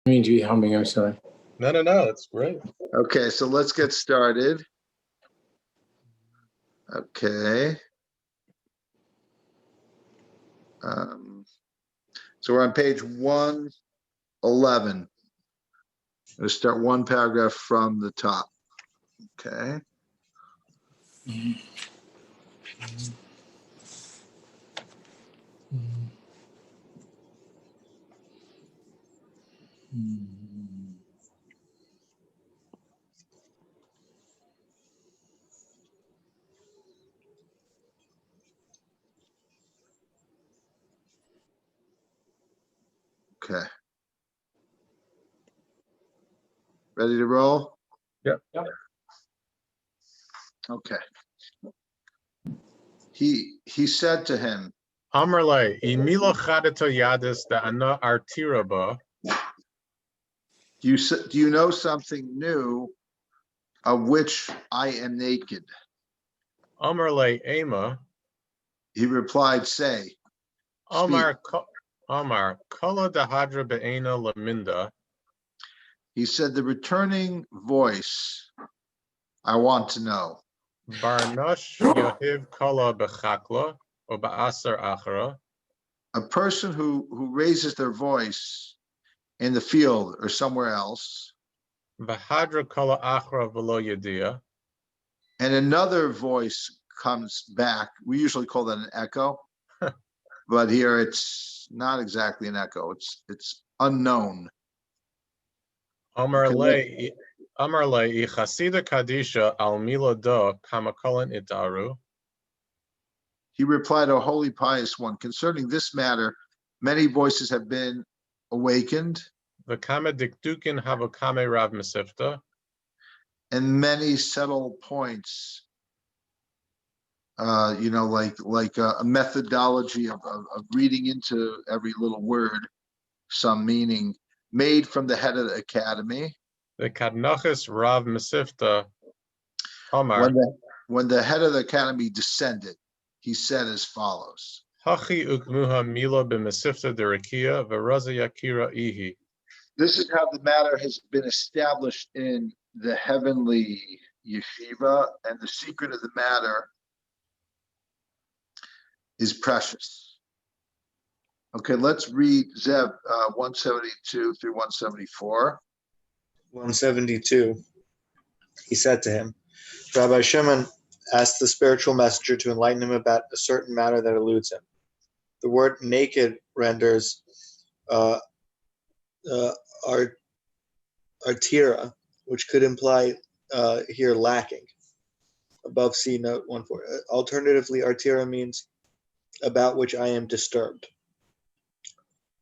mean to be humming, I'm sorry. No, it's great. Okay, so let's get started. Okay. So we're on page 111. We'll start one paragraph from the top. Okay. Okay. Ready to roll? Yep. Okay. He said to him, Amarle, imilo chadato yadis da ana artiraba. do you know something new of which I am naked? Amarle ema. He replied, say. Amar kala dahadra be'ena laminda. He said, the returning voice, I want to know. Barnash yahiv kala bechakla or ba'asar achra. A person who raises their voice in the field or somewhere else, V'hadra kala achra v'lo yadia. and another voice comes back. We usually call that an echo, but here it's not exactly an echo. It's unknown. Amarle ichasida kadisha al milada kamakalan itaru. He replied, O holy pious one, concerning this matter, many voices have been awakened, The kama dikdukin havakame Rav Mesivta. and many subtle points, like a methodology of reading into every little word, some meaning, made from the head of the academy. The kadnachis Rav Mesivta. Amar. When the head of the academy descended, he said as follows. Hachi ukmuha mila b'Mesivta derakia v'raza yakira ihi. This is how the matter has been established in the heavenly yeshiva, and the secret of the matter is precious. Okay, let's read Zev 172 through 174. 172. He said to him, Rabbi Shimon asked the spiritual messenger to enlighten him about a certain matter that eludes him. The word naked renders artira, which could imply here lacking. Above see note 14. Alternatively, artira means about which I am disturbed.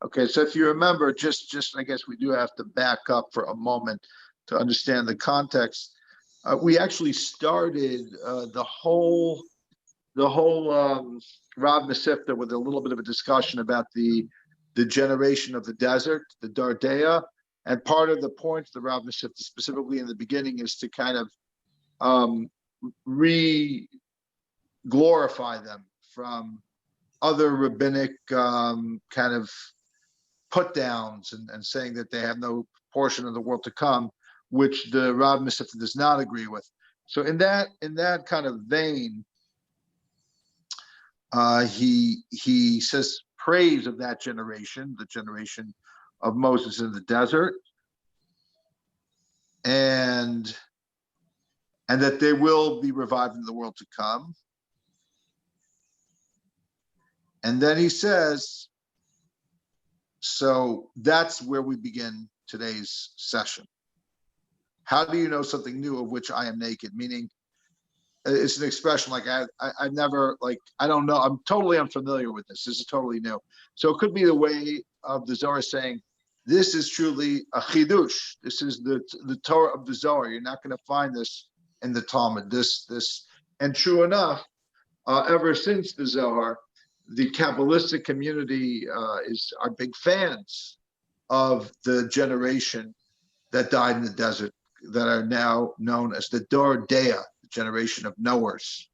Okay, so if you remember, just I guess we do have to back up for a moment to understand the context. We actually started the whole Rav Mesivta with a little bit of a discussion about the generation of the desert, the Dardea, and part of the point of the Rav Mesivta, specifically in the beginning, is to kind of re-glorify them from other rabbinic kind of put downs and saying that they have no portion of the world to come, which the Rav Mesivta does not agree with. So in that kind of vein, he says praise of that generation, the generation of Moses in the desert, and that they will be revived in the world to come. And then he says, so that's where we begin today's session. How do you know something new of which I am naked? Meaning, it's an expression like I've never, I don't know. I'm totally unfamiliar with this. This is totally new. So it could be the way of the Zohar saying, this is truly a chidush. This is the Torah of the Zohar. You're not going to find this in the Talmud. And true enough, ever since the Zohar, the Kabbalistic community are big fans of the generation that died in the desert, that are now known as the Dor Dea, the generation of knowers.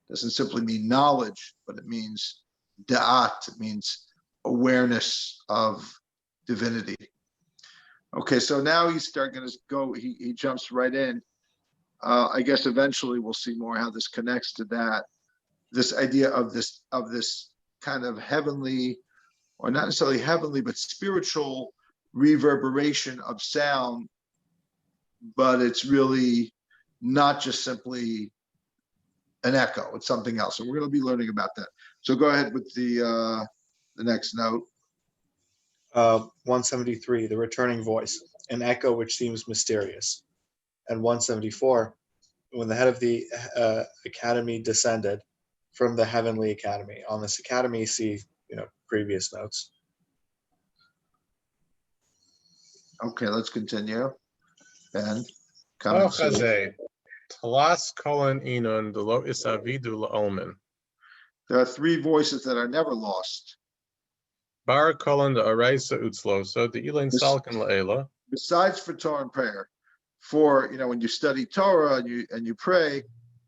Doesn't simply mean knowledge, but it means da'at, it means awareness of divinity. Okay, so now he's going to go. He jumps right in. I guess eventually we'll see more how this connects to that. This idea of this kind of heavenly, or not necessarily heavenly, but spiritual reverberation of sound. But it's really not just simply an echo; it's something else. And we're going to be learning about that. So go ahead with the next note. 173, the returning voice, an echo which seems mysterious. And 174, when the head of the academy descended from the heavenly academy. On this academy, see previous notes. Okay, let's continue. Ben, Ochazeh, Tlas kolon inun delo isavidu la'olmin. There are three voices that are never lost. Bar kolon de araisa utzlosa, de ilain salkin la'ela. Besides for Torah and prayer, for when you study Torah and you pray,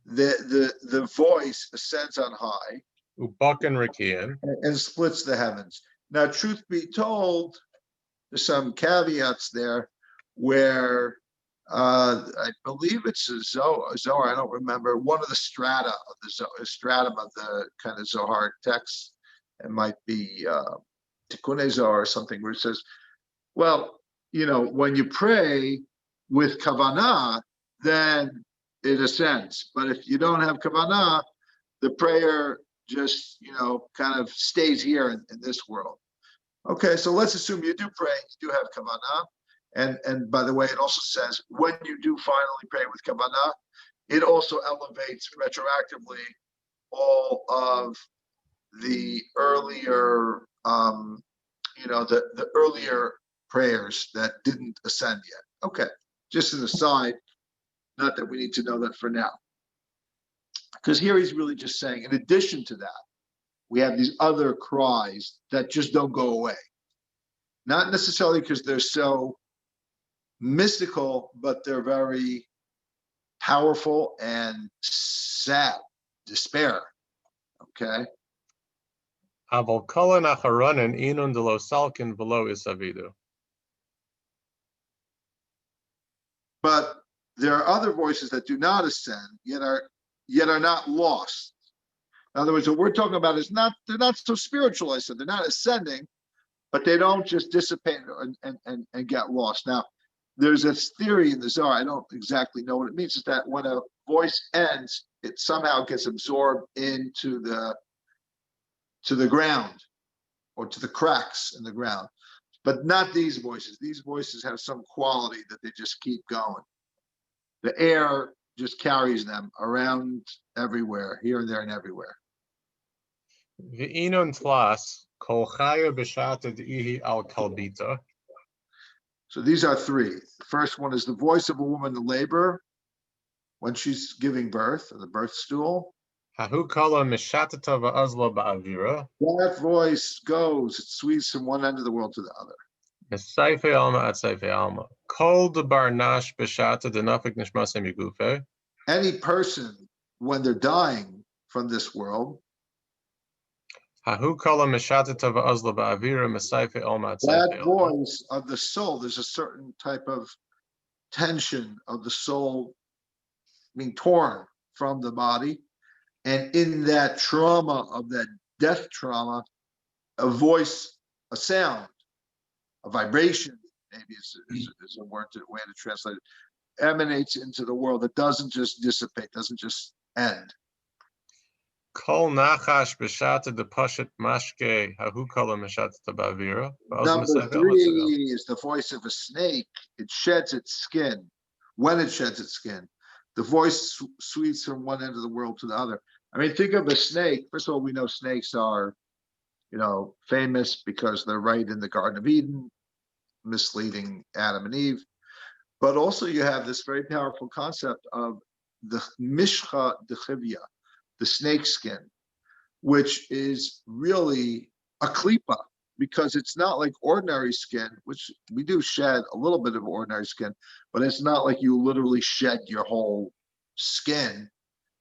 the voice ascends on high Ubakan rikian. and splits the heavens. Now, truth be told, there's some caveats there where I believe it's a Zohar. I don't remember one of the strata of the stratum of the kind of Zohar text. It might be Tikkun Zohar or something where it says, well, when you pray with kavanah, then it ascends. But if you don't have kavanah, the prayer just, kind of stays here in this world. Okay, so let's assume you do pray, you do have kavanah. And by the way, it also says when you do finally pray with kavanah, it also elevates retroactively all of the earlier, the earlier prayers that didn't ascend yet. Okay, just an aside, not that we need to know that for now. Because here he's really just saying, in addition to that, we have these other cries that just don't go away. Not necessarily because they're so mystical, but they're very powerful and sad, despair. Okay. Aval kolon acharonen inun delo salkin velo isavidu. But there are other voices that do not ascend, yet are not lost. In other words, what we're talking about is they're not so spiritual. I said they're not ascending, but they don't just dissipate and get lost. Now, there's a theory in the Zohar, I don't exactly know what it means, is that when a voice ends, it somehow gets absorbed into the ground or to the cracks in the ground. But not these voices. These voices have some quality that they just keep going. The air just carries them around everywhere, here and there and everywhere. V'inun tlas kol chaya b'shata de'ihi al kalbita. So these are three. The first one is the voice of a woman in labor when she's giving birth, or the birth stool. Hahu kala mishatata va'azla ba'avira. That voice goes, it sweeps from one end of the world to the other. Misayfe alma at sayfe alma. Kol debar nash b'shata denafik nishmasem yigufe. Any person, when they're dying from this world, Hahu kala mishatata va'azla ba'avira misayfe alma at that sayfe alma. voice of the soul, there's a certain type of tension of the soul being torn from the body. And in that trauma, of that death trauma, a voice, a sound, a vibration, maybe is a way to translate it, emanates into the world that doesn't just dissipate, doesn't just end. Kol nachash b'shata de pashat mashke hahu kala mishatata ba'avira. Number three is the voice of a snake. It sheds its skin. When it sheds its skin, the voice sweeps from one end of the world to the other. I mean, think of a snake. First of all, we know snakes are, famous because they're right in the Garden of Eden, misleading Adam and Eve. But also you have this very powerful concept of the mishcha dechivya, the snake skin, which is really a klipa, because it's not like ordinary skin, which we do shed a little bit of ordinary skin, but it's not like you literally shed your whole skin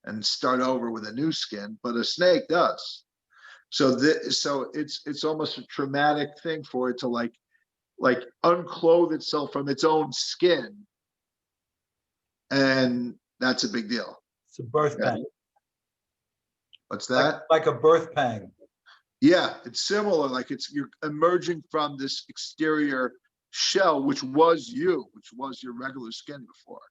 and start over with a new skin, but a snake does. So it's almost a traumatic thing for it to like unclothe itself from its own skin, and that's a big deal. It's a birth Yeah. pang. What's that? Like a birth pang. Yeah, it's similar. Like you're emerging from this exterior shell, which was you, which was your regular skin before.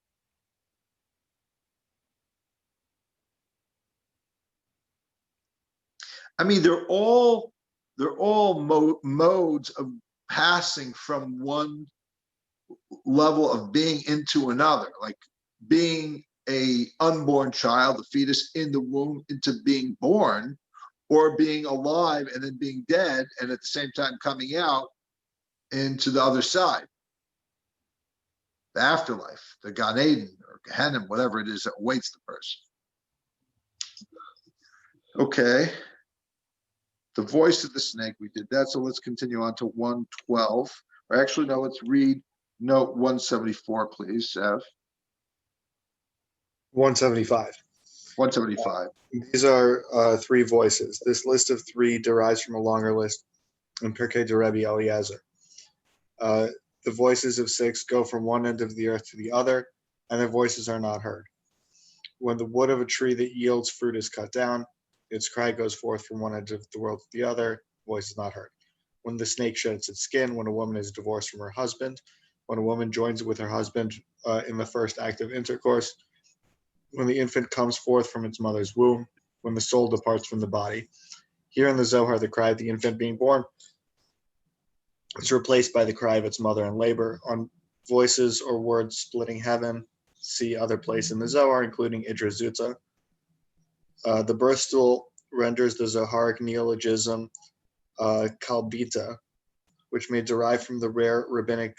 I mean, they're all modes of passing from one level of being into another, like being a unborn child, a fetus in the womb, into being born, or being alive and then being dead, and at the same time coming out into the other side, the afterlife, the Gan Eden or Gehenna, whatever it is that awaits the person. Okay. The voice of the snake, we did that. So let's continue on to 112. Or actually, no, let's read note 174, please, Sev. 175. 175. These are three voices. This list of three derives from a longer list in Pirkei de Rebbe Eliezer. The voices of six go from one end of the earth to the other, and their voices are not heard. When the wood of a tree that yields fruit is cut down, its cry goes forth from one end of the world to the other, voice is not heard. When the snake sheds its skin, when a woman is divorced from her husband, when a woman joins with her husband in the first act of intercourse, when the infant comes forth from its mother's womb, when the soul departs from the body. Here in the Zohar, the cry of the infant being born is replaced by the cry of its mother in labor. On voices or words splitting heaven, see other place in the Zohar, including Idra Zutza. The birth stool renders the Zoharic neologism Kalbita, which may derive from the rare rabbinic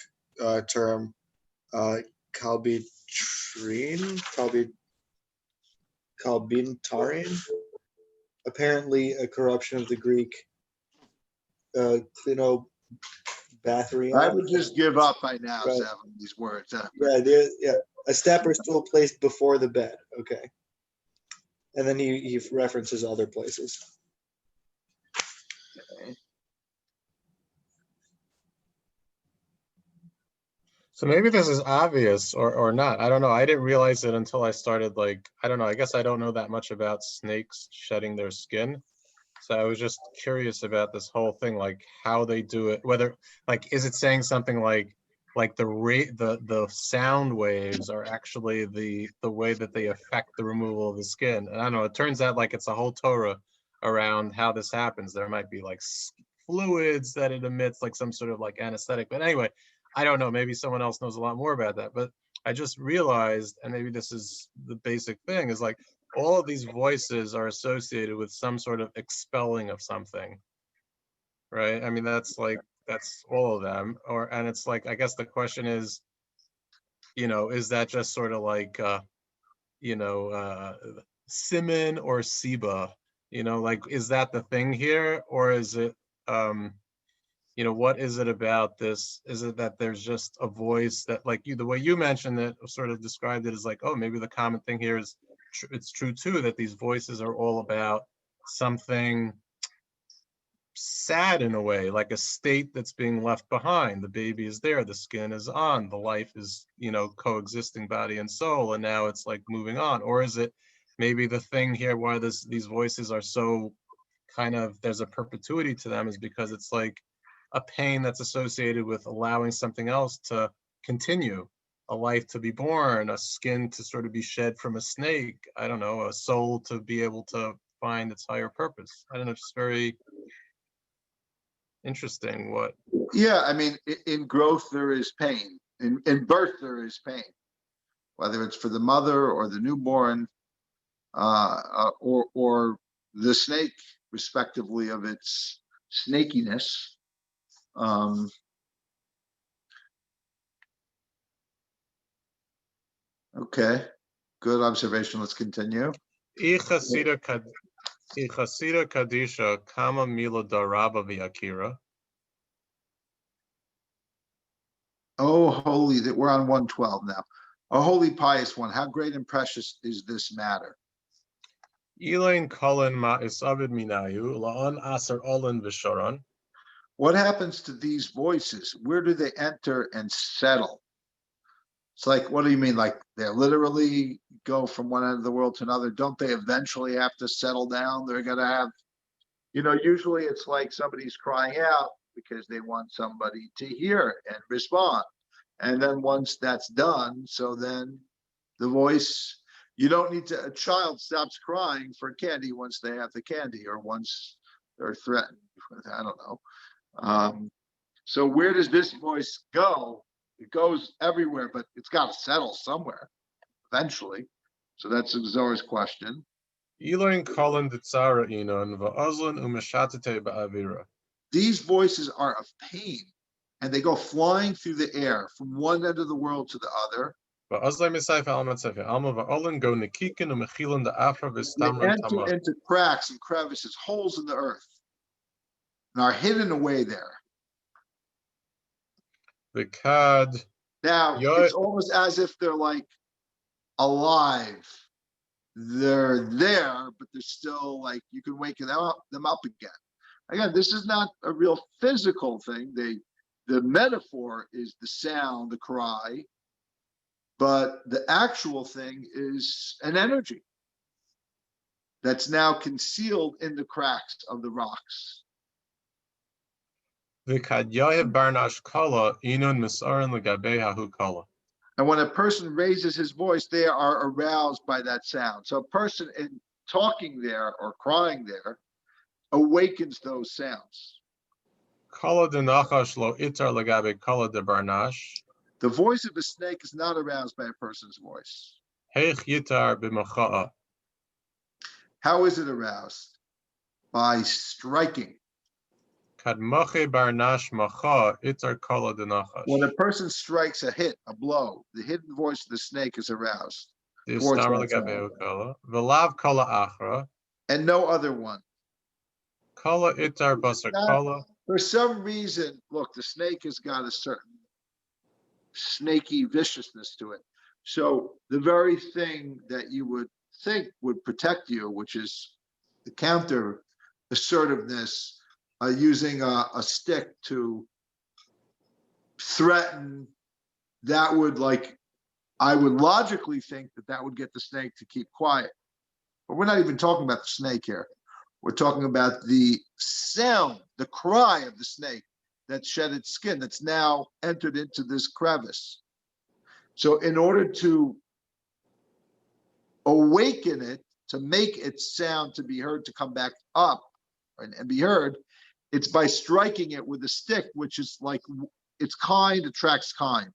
term Kalbintarin, apparently a corruption of the Greek klinobathrion. I would just give up by now, Right. Sev, these words. Yeah, a step or stool placed before the bed. Okay. And then he references other places. Okay. So maybe this is obvious or not. I don't know. I didn't realize it until I started, like, I don't know. I guess I don't know that much about snakes shedding their skin. So I was just curious about this whole thing, like how they do it, whether, like, is it saying something like the sound waves are actually the way that they affect the removal of the skin. And I don't know, it turns out like it's a whole Torah around how this happens. There might be like fluids that it emits, like some sort of like anesthetic. But anyway, I don't know, maybe someone else knows a lot more about that. But I just realized, and maybe this is the basic thing, is like all of these voices are associated with some sort of expelling of something, right? I mean, that's all of them. And it's like, I guess the question is, is that just sort of like, Siman or Siba, like, is that the thing here? Or is it, what is it about this? Is it that there's just a voice that, like, the way you mentioned it, sort of described it as like, oh, maybe the common thing here is, it's true too, that these voices are all about something sad in a way, like a state that's being left behind. The baby is there, the skin is on, the life is, coexisting body and soul, and now it's like moving on. Or is it maybe the thing here why these voices are so kind of, there's a perpetuity to them, is because it's like a pain that's associated with allowing something else to continue, a life to be born, a skin to sort of be shed from a snake, I don't know, a soul to be able to find its higher purpose. I don't know, just very interesting. What? Yeah, I mean, in growth there is pain. In birth there is pain, whether it's for the mother or the newborn, or the snake, respectively, of its snakiness. Okay, good observation. Let's continue. Ichasida Kadisha Kama Mila Daraba Viakira. Oh, holy, that we're on 112 now. A holy pious one, how great and precious is this matter? Elaine Cullen Ma Isavid Minayu, Laon Aser Olin Visharon. What happens to these voices? Where do they enter and settle? It's like, what do you mean? Like they literally go from one end of the world to another? Don't they eventually have to settle down? They're going to have, usually it's like somebody's crying out because they want somebody to hear and respond. And then once that's done, so then the voice, you don't need to, a child stops crying for candy once they have the candy or once they're threatened. I don't know. So where does this voice go? It goes everywhere, but it's got to settle somewhere eventually. So that's Zohar's question. These voices are of pain, and they go flying through the air from one end of the world to the other. They enter into cracks and crevices, holes in the earth, and are hidden away there. Now, it's almost as if they're like alive. They're there, but they're still like, you can wake them up again. Again, this is not a real physical thing. The metaphor is the sound, the cry, but the actual thing is an energy that's now concealed in the cracks of the rocks. And when a person raises his voice, they are aroused by that sound. So a person in talking there or crying there awakens those sounds. The voice of a snake is not aroused by a person's voice. How is it aroused? By striking. When a person strikes a hit, a blow, the hidden voice of the snake is aroused. And no other one. For some reason, look, the snake has got a certain snaky viciousness to it. So the very thing that you would think would protect you, which is the counter assertiveness, using a stick to threaten, that would, like, I would logically think that would get the snake to keep quiet. But we're not even talking about the snake here. We're talking about the sound, the cry of the snake that shed its skin, that's now entered into this crevice. So in order to awaken it, to make its sound to be heard, to come back up and be heard, it's by striking it with a stick, which is like, it's kind attracts kind.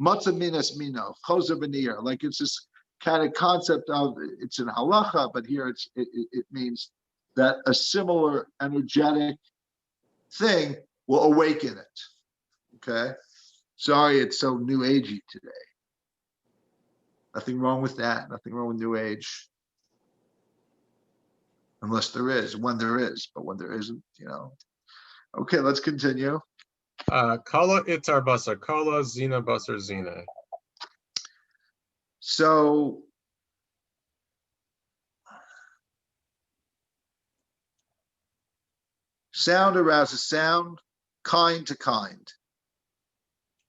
Matzah minas mino, chozer b'nir. Like, it's this kind of concept of, it's in halacha, but here it means that a similar energetic thing will awaken it. Okay? Sorry, it's so new agey today. Nothing wrong with that. Nothing wrong with new age. Unless there is, when there is, but when there isn't, Okay, let's continue. Kala itar basar kala, zina basar zina. So sound arouses sound, kind to kind.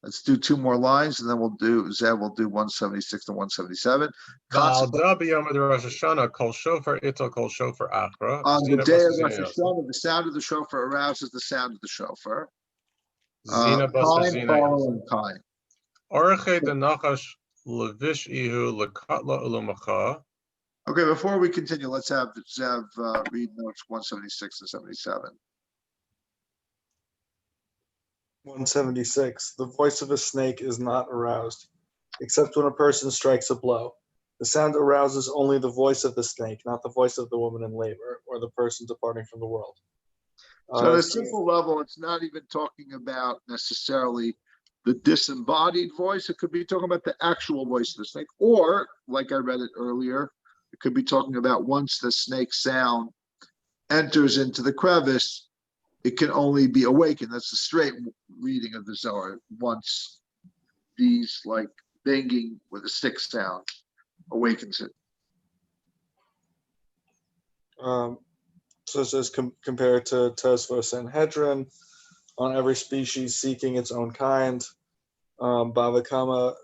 Let's do two more lines, and then we'll do 176 and 177. On the day of Rosh Hashanah, the sound of the shofar arouses the sound of the shofar. Kind following kind. Okay, before we continue, let's have Zev read notes 176 and 77. 176. The voice of a snake is not aroused, except when a person strikes a blow. The sound arouses only the voice of the snake, not the voice of the woman in labor or the person departing from the world. So at a simple level, it's not even talking about necessarily the disembodied voice. It could be talking about the actual voice of the snake, or, like I read it earlier, it could be talking about once the snake sound enters into the crevice, it can only be awakened. That's the straight reading of the Zohar. Once these, like, banging with a stick sound awakens it. So it says compared to Tosfos Sanhedrin, on every species seeking its own kind. Bava Kama,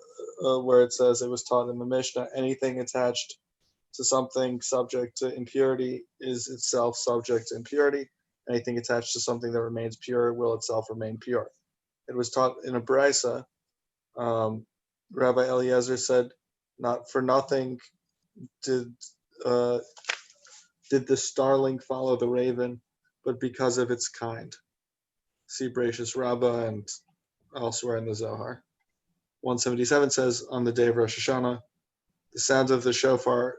where it says it was taught in the Mishnah, anything attached to something subject to impurity is itself subject to impurity. Anything attached to something that remains pure will itself remain pure. It was taught in a brisa. Rabbi Eliezer said, "Not for nothing did the starling follow the raven, but because of its kind." See Bereshis Rabbah and elsewhere in the Zohar. 177 says, on the day of Rosh Hashanah, the sound of the shofar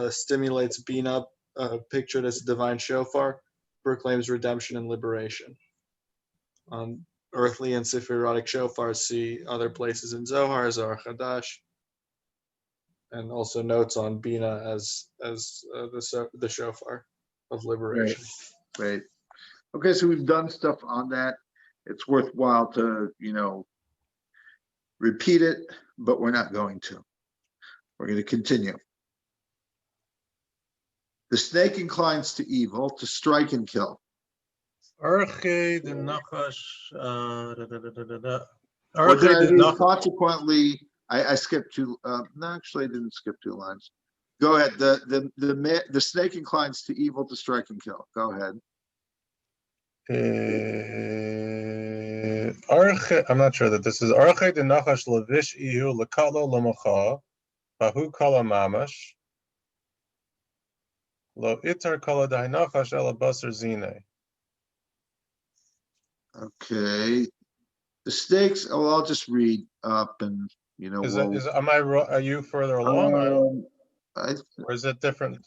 stimulates Bina, pictured as a divine shofar, proclaims redemption and liberation. Earthly and Sephirotic shofars see other places in Zohar, Zohar Chadash, and also notes on Bina as the shofar of liberation. Right. Okay, so we've done stuff on that. It's worthwhile to, repeat it, but we're not going to. We're going to continue. The snake inclines to evil, to strike and kill. Consequently, I skipped two. No, actually, I didn't skip 2 lines. Go ahead. The snake inclines to evil, to strike and kill. Go ahead. I'm not sure that this is Arche de Nachash Levish Ihu Lekalo Lomocha Bahu Kala Mamash Lo Itar Kala Dai Nachash Ela Basar Zine. Okay. The stakes. Oh, I'll just read up, and are you further along, or is it different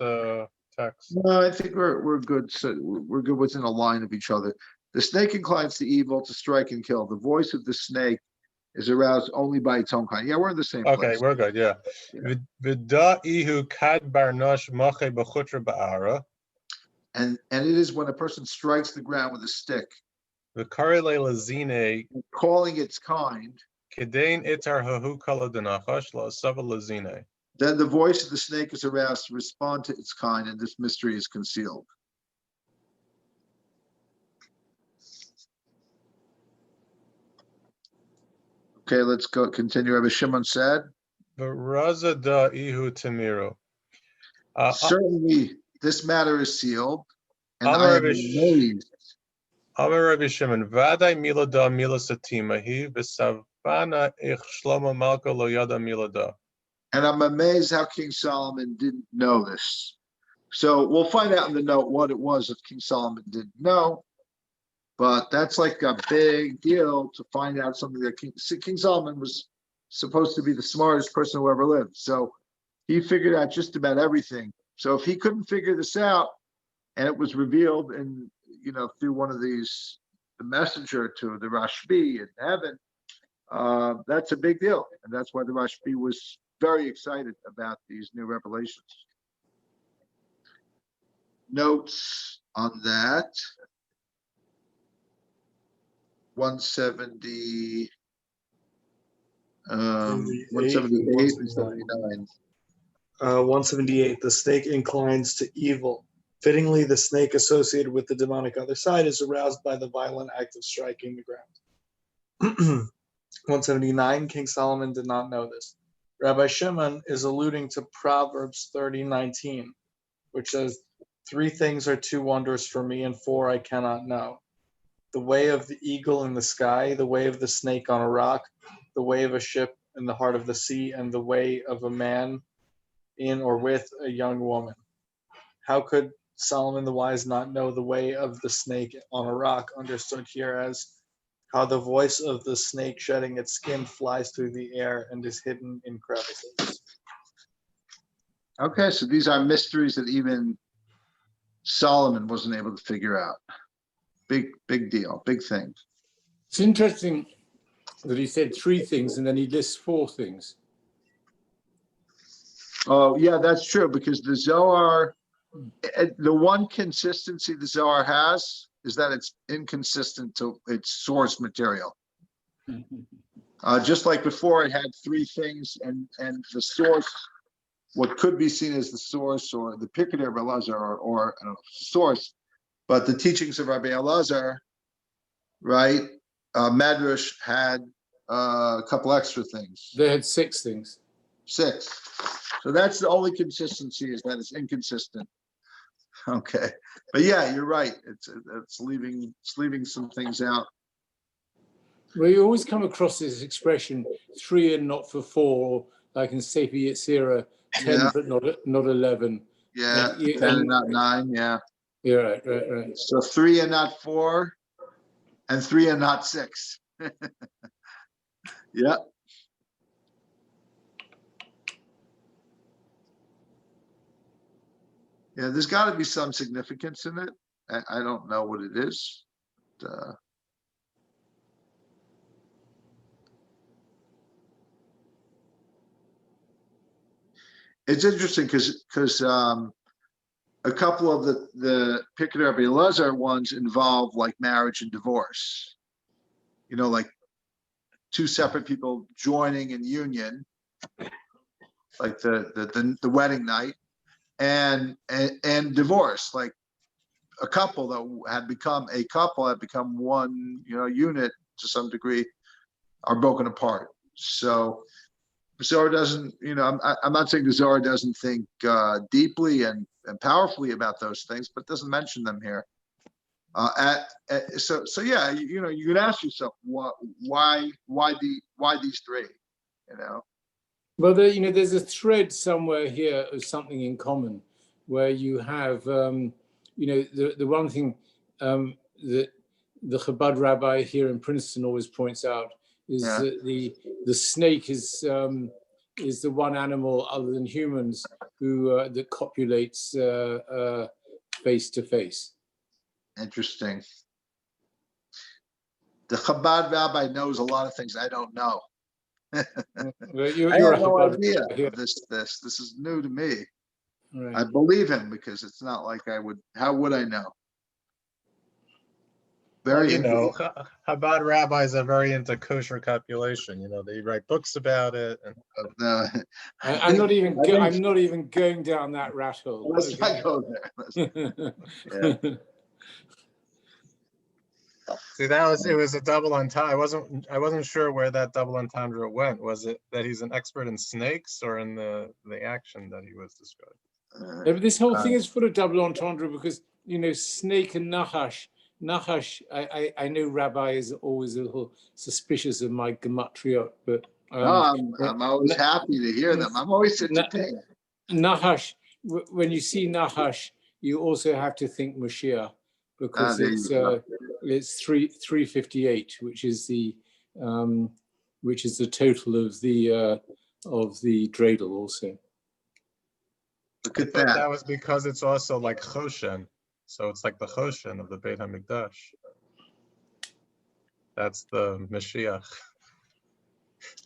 text? No, I think we're good. So we're good within a line of each other. The snake inclines to evil, to strike and kill. The voice of the snake is aroused only by its own kind. Yeah, we're in the same place. Okay, we're good. Yeah. Vida ihu kad barnosh mache b'chutra ba'ara. And it is when a person strikes the ground with a stick, V'karele lazine, calling its kind. Kedain itar hahu kala denachash la sava lazine. Then the voice of the snake is aroused to respond to its kind, and this mystery is concealed. Okay, let's go continue. Rabbi Shimon said, V'raza da ihu tamiru. Certainly, this matter is sealed, and I am amazed. Amar Rabbi Shimon, Vaday mila da mila satima hi v'savana ich shlomo malka lo yada mila da. And I'm amazed how King Solomon didn't know this. So we'll find out in the note what it was that King Solomon didn't know. But that's like a big deal to find out something that King Solomon was supposed to be the smartest person who ever lived. So he figured out just about everything. So if he couldn't figure this out, and it was revealed in, through one of these, the messenger to the Rashbi in heaven, that's a big deal. And that's why the Rashbi was very excited about these new revelations. Notes on that. 170, 178 and 79. 178, the snake inclines to evil. Fittingly, the snake associated with the demonic other side is aroused by the violent act of striking the ground. 179, King Solomon did not know this. Rabbi Shimon is alluding to Proverbs 30:19, which says, 3 things are too wondrous for me, and 4 I cannot know. The way of the eagle in the sky, the way of the snake on a rock, the way of a ship in the heart of the sea, and the way of a man in or with a young woman. How could Solomon the Wise not know the way of the snake on a rock, understood here as how the voice of the snake shedding its skin flies through the air and is hidden in crevices? Okay, so these are mysteries that even Solomon wasn't able to figure out. Big deal, big thing. It's interesting that he said 3 things and then he lists 4 things. Oh, yeah, that's true, because the Zohar, the one consistency the Zohar has is that it's inconsistent to its source material. Just like before, it had 3 things, and the source, what could be seen as the source or the Picketer of Elazar or I don't know, source, but the teachings of Rabbi Elazar right? Medrash had a couple extra things. They had 6 things. 6. So that's the only consistency, is that it's inconsistent. Okay, but yeah, you're right. It's leaving some things out. Well, you always come across this expression, 3 and not for 4, like in Sefer Yetzirah, 10 Yeah. but not 11. Yeah, You- 10 and not 9. Yeah. Yeah, right. So 3 and not 4, and 3 and not 6. Yeah. Yeah, there's got to be some significance in it. I don't know what it is. It's interesting because a couple of the Pickett Rabbi Elazar ones involve like marriage and divorce. Like 2 separate people joining in union, like the wedding night, and divorce, like a couple that had become one, unit to some degree, are broken apart. So Zohar doesn't, I'm not saying the Zohar doesn't think deeply and powerfully about those things, but doesn't mention them here. So yeah, you can ask yourself why these 3, Well, there's a thread somewhere here of something in common, where you have, the one thing that the Chabad rabbi here in Princeton always points out is that the snake is the one animal other than humans that copulates face to face. Interesting. The Chabad rabbi knows a lot of things I don't know. Well, I you're have a no Chabad idea rabbi here. of this. This is new to me. Right. I believe him because it's not like I would. How would I know? Very interesting. Chabad rabbis are very into kosher copulation. They write books about it. And No, I'm not even going down that rat hole. let's not go there. Yeah. see, it was a double entendre. I wasn't sure where that double entendre went. Was it that he's an expert in snakes, or in the action that he was describing? But this whole thing is full of double entendre because snake and Nahash. Nahash, I know Rabbi is always a little suspicious of my gematriot, but I'm always happy to hear them. I'm always entertained. Nahash, when you see Nahash, you also have to think Mashiach, because it's 358, which is the total of the dreidel also. Look at I thought that. that was because it's also like Choshen. So it's like the Choshen of the Beit HaMikdash. That's the Mashiach.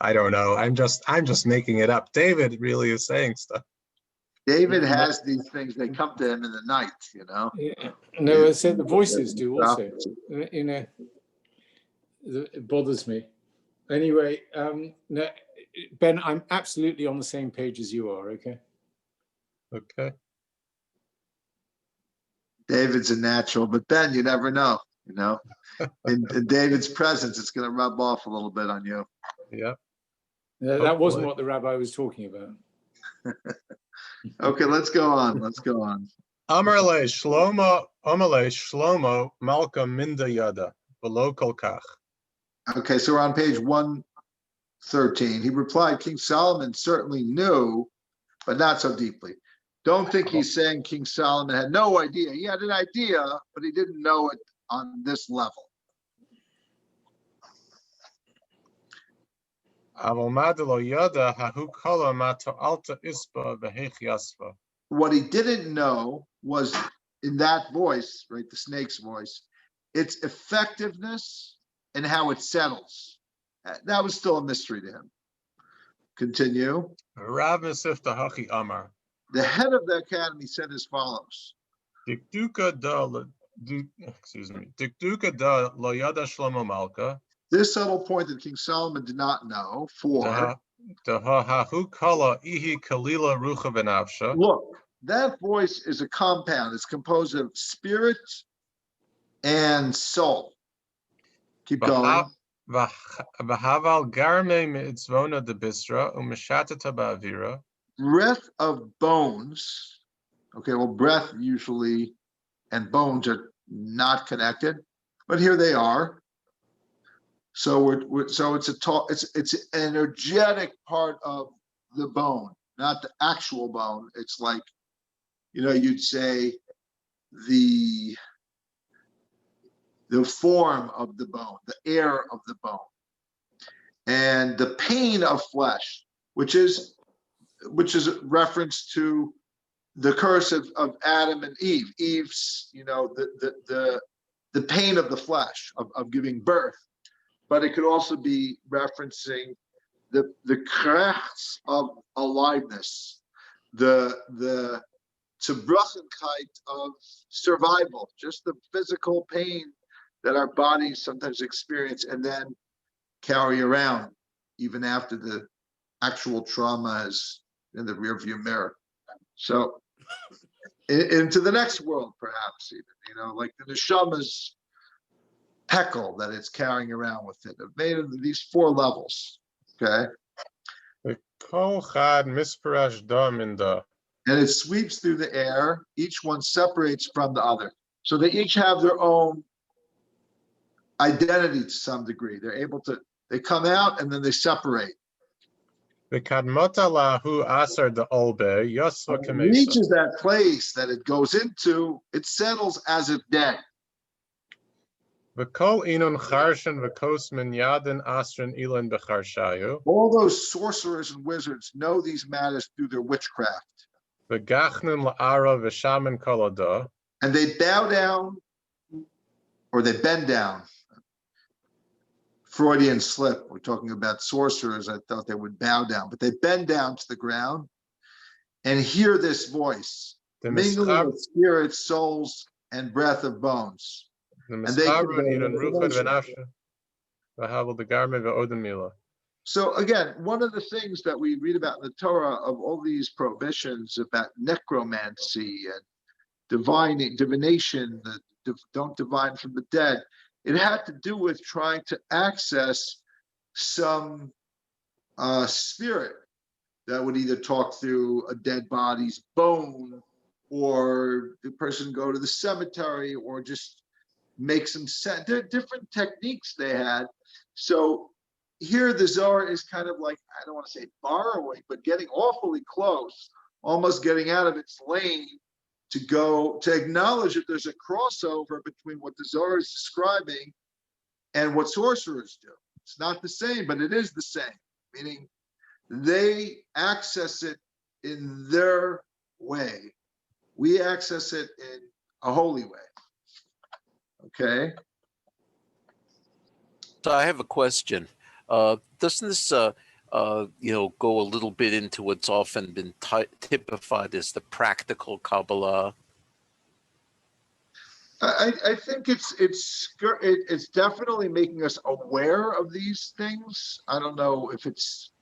I don't know. I'm just making it up. David really is saying stuff. David has these things. They come to him in the night. Yeah. No, I said the voices do also. It bothers me. Anyway, no, Ben, I'm absolutely on the same page as you are. Okay. Okay. David's a natural, but Ben, you never know. In David's presence, it's going to rub off a little bit on you. Yep. That wasn't what the rabbi was talking about. Okay, let's go on. Amarle Shlomo Malka Minda Yada Velo Kolkach. Okay, so we're on page 113. He replied, King Solomon certainly knew, but not so deeply. Don't think he's saying King Solomon had no idea. He had an idea, but he didn't know it on this level. What he didn't know was, in that voice, right, the snake's voice, its effectiveness and how it settles. That was still a mystery to him. Continue. Rav Mesivta Hachi Amar. The head of the academy said as follows. Dikduka da lo yada Shlomo Malka. This subtle point that King Solomon did not know. For look, that voice is a compound. It's composed of spirit and soul. Keep going. V'haval garme mitzvona de bisra u'mishatata ba'avira. Breath of bones. Okay, well, breath usually and bones are not connected, but here they are. So it's an energetic part of the bone, not the actual bone. It's like, you'd say the form of the bone, the air of the bone, and the pain of flesh, which is a reference to the curse of Adam and Eve. Eve's, the pain of the flesh of giving birth, but it could also be referencing the cries of aliveness, the Zerbrochenkeit of survival, just the physical pain that our bodies sometimes experience and then carry around even after the actual trauma is in the rearview mirror. So into the next world, perhaps even, like the neshama's heckle that it's carrying around with it. It made of these 4 levels. Okay. Kol chad misparash dam in the. And it sweeps through the air. Each one separates from the other. So they each have their own identity to some degree. They come out and then they separate. V'kadmota lahu asar de olbe yosva When it kamesa. reaches that place that it goes into, it settles as if dead. V'kol inun charshan v'kos min yadin asrin ilan b'charshayu. All those sorcerers and wizards know these matters through their witchcraft. V'gachnun la'ara v'shaman kolada. And they bow down, or they bend down. Freudian slip. We're talking about sorcerers. I thought they would bow down, but they bend down to the ground and hear this voice, mingling with spirits, souls, and breath of bones. And they So again, one of the things that we read about in the Torah of all these prohibitions about necromancy and divination, don't divine from the dead, it had to do with trying to access some spirit that would either talk through a dead body's bone, or the person go to the cemetery, or just make some sense. There are different techniques they had. So here the Zohar is kind of like, I don't want to say borrowing, but getting awfully close, almost getting out of its lane to acknowledge that there's a crossover between what the Zohar is describing and what sorcerers do. It's not the same, but it is the same, meaning they access it in their way. We access it in a holy way. Okay. So I have a question. Doesn't this, go a little bit into what's often been typified as the practical Kabbalah? I think it's definitely making us aware of these things. I don't know if it's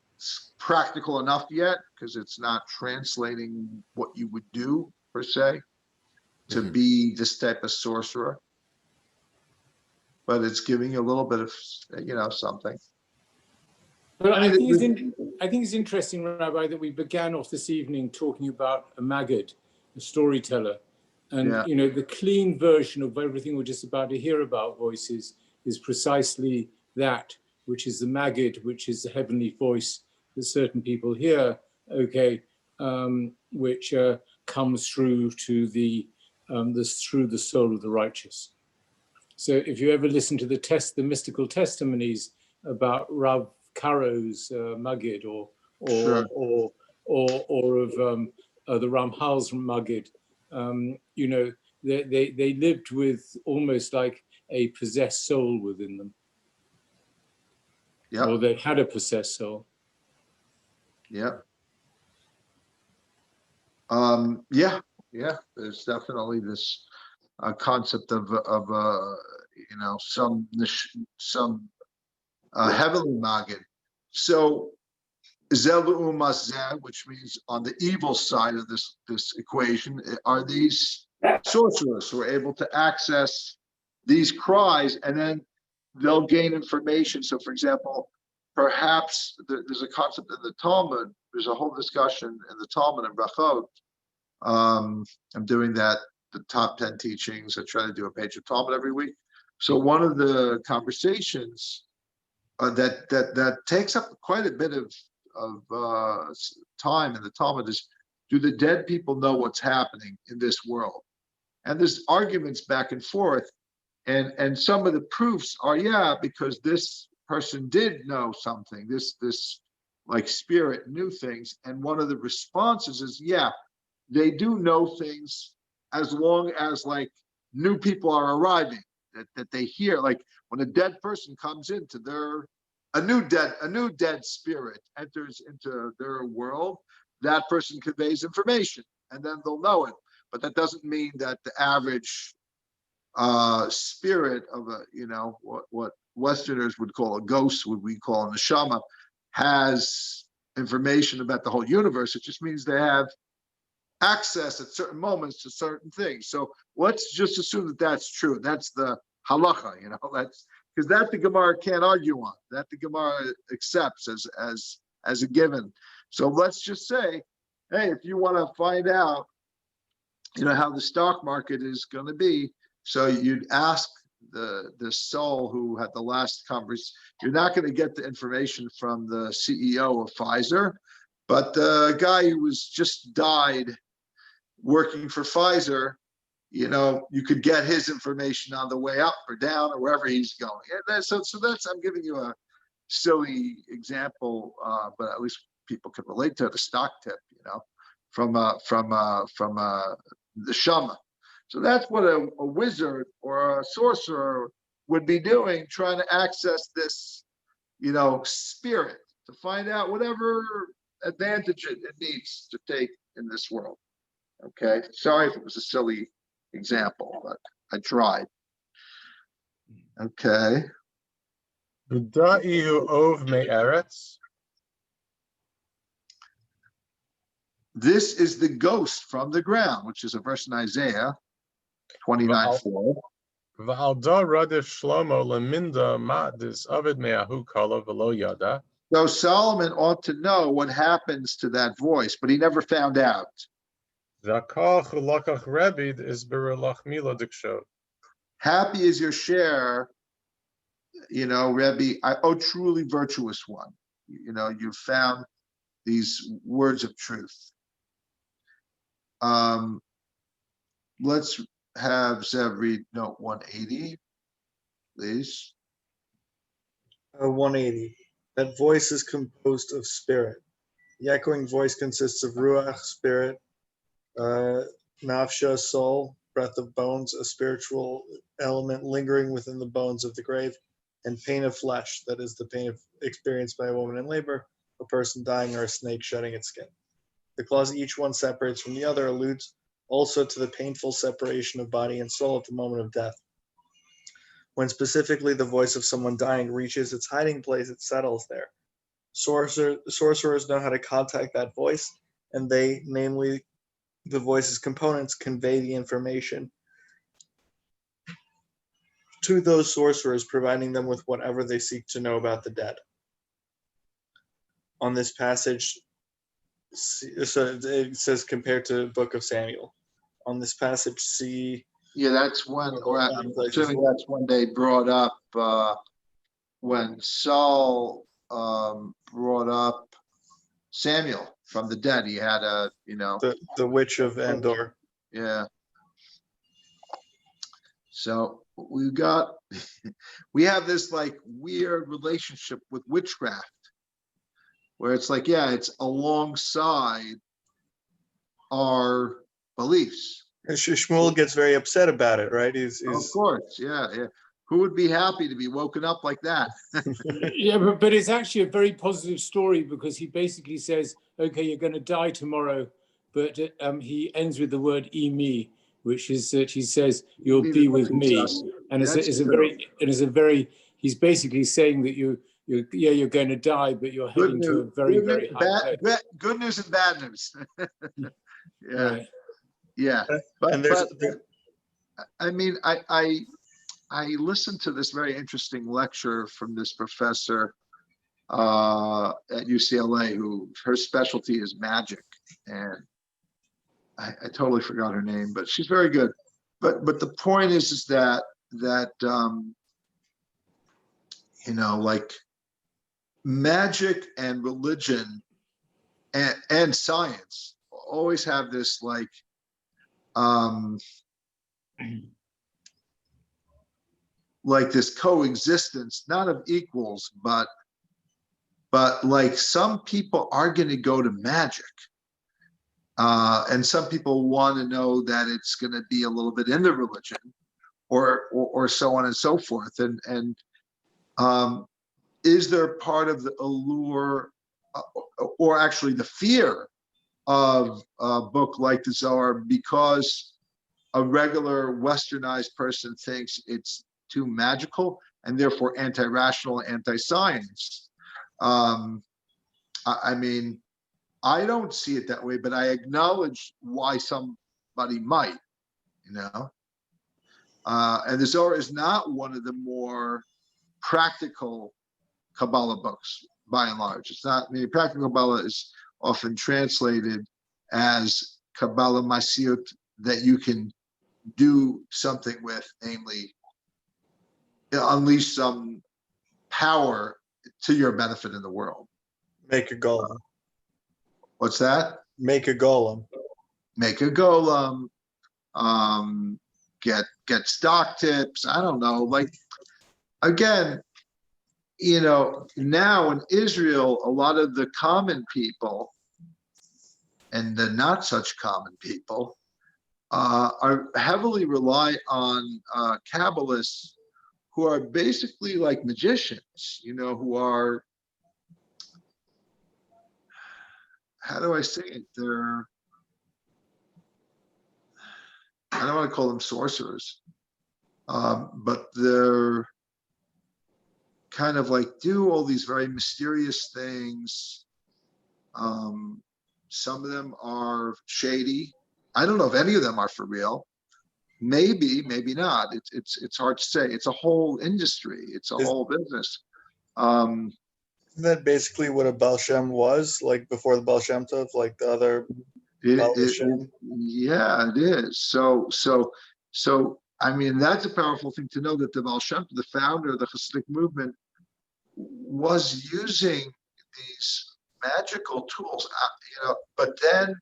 practical enough yet, because it's not translating what you would do per se to be this type of sorcerer, but it's giving you a little bit of something. But I think it's interesting, Rabbi, that we began off this evening talking about a maggid, a storyteller. And, the clean version of everything we're just about to hear about voices is precisely that, which is the maggid, which is the heavenly voice that certain people hear, which comes through to through the soul of the righteous. So if you ever listen to the mystical testimonies about Rav Karo's Maggid or of the Ramchal's Maggid, they lived with almost like a possessed soul within them. Yeah. Or they had a possessed soul. Yeah. There's definitely this concept of some heavenly Maggid. So Zelu Mazeh, which means on the evil side of this equation, are these sorcerers who are able to access these cries, and then they'll gain information. So, for example, perhaps there's a concept in the Talmud. There's a whole discussion in the Talmud and Brachot. I'm doing that, the top 10 teachings. I try to do a page of Talmud every week. So one of the conversations that takes up quite a bit of time in the Talmud is, do the dead people know what's happening in this world? And there's arguments back and forth. And some of the proofs are, yeah, because this person did know something, this like spirit knew things. And one of the responses is, yeah, they do know things as long as like new people are arriving, that they hear, like when a dead person comes into a new dead spirit enters into their world, that person conveys information and then they'll know it. But that doesn't mean that the average spirit of what Westerners would call a ghost, what we call a neshama, has information about the whole universe. It just means they have access at certain moments to certain things. So let's just assume that that's true. That's the halacha, that's because that the Gemara can't argue on, that the Gemara accepts as a given. So let's just say, hey, if you want to find out, how the stock market is going to be, so you'd ask the soul who had the last conversation. You're not going to get the information from the CEO of Pfizer, but the guy who was just died working for Pfizer, you could get his information on the way up or down or wherever he's going. And so that's, I'm giving you a silly example, but at least people can relate to the stock tip, from the Shama. So that's what a wizard or a sorcerer would be doing, trying to access this, spirit to find out whatever advantage it needs to take in this world. Okay, sorry if it was a silly example, but I tried. Okay. This is the ghost from the ground, which is a verse in Isaiah 29:4. So Solomon ought to know what happens to that voice, but he never found out. Happy is your share, Rebbe, truly virtuous one. You've found these words of truth. Let's have Zev read note 180, please. 180. That voice is composed of spirit. The echoing voice consists of ruach, spirit, nafsha, soul, breath of bones, a spiritual element lingering within the bones of the grave, and pain of flesh, that is the pain experienced by a woman in labor, a person dying, or a snake shedding its skin. The clause each one separates from the other alludes also to the painful separation of body and soul at the moment of death. When specifically the voice of someone dying reaches its hiding place, it settles there. Sorcerers know how to contact that voice, and they, namely the voice's components, convey the information to those sorcerers, providing them with whatever they seek to know about the dead. On this passage, so it says compared to the book of Samuel. On this passage, see. Yeah, that's when, I'm assuming that's when they brought up, when Saul brought up Samuel from the dead. He had the witch of Endor. Yeah. So we have this like weird relationship with witchcraft, where it's like, yeah, it's alongside our beliefs. And Shmuel gets very upset about it, right? He's of course, yeah. Who would be happy to be woken up like that? Yeah, but it's actually a very positive story, because he basically says, okay, you're going to die tomorrow, but he ends with the word "imi," which is that he says you'll be with me, and it's a very he's basically saying that you're going to die, but you're heading to a very, very high place. Good news and bad news. Yeah. Right. Yeah. I mean, I listened to this very interesting lecture from this professor at UCLA, who her specialty is magic, and I totally forgot her name, but she's very good. But the point is that like magic and religion and science always have this like this coexistence, not of equals, but like some people are going to go to magic. And some people want to know that it's going to be a little bit in the religion or so on and so forth. And is there part of the allure or actually the fear of a book like the Zohar because a regular westernized person thinks it's too magical and therefore anti-rational, anti-science? I mean, I don't see it that way, but I acknowledge why somebody might, and the Zohar is not one of the more practical Kabbalah books, by and large. It's not, I mean, practical Kabbalah is often translated as Kabbalah Masiut, that you can do something with, namely, unleash some power to your benefit in the world. Make a golem. What's that? Make a golem. Make a golem. Get stock tips. I don't know. Like, again, now in Israel, a lot of the common people and the not such common people are heavily rely on Kabbalists who are basically like magicians, who are, how do I say it? I don't want to call them sorcerers, but they're kind of like do all these very mysterious things. Some of them are shady. I don't know if any of them are for real. Maybe, maybe not. It's hard to say. It's a whole industry. It's a whole business. Isn't that basically what a Baal Shem was, like before the Baal Shem Tov, like the other Baal Shem? Yeah, it is. So I mean, that's a powerful thing to know, that the Baal Shem Tov, the founder of the Hasidic movement, was using these magical tools, but then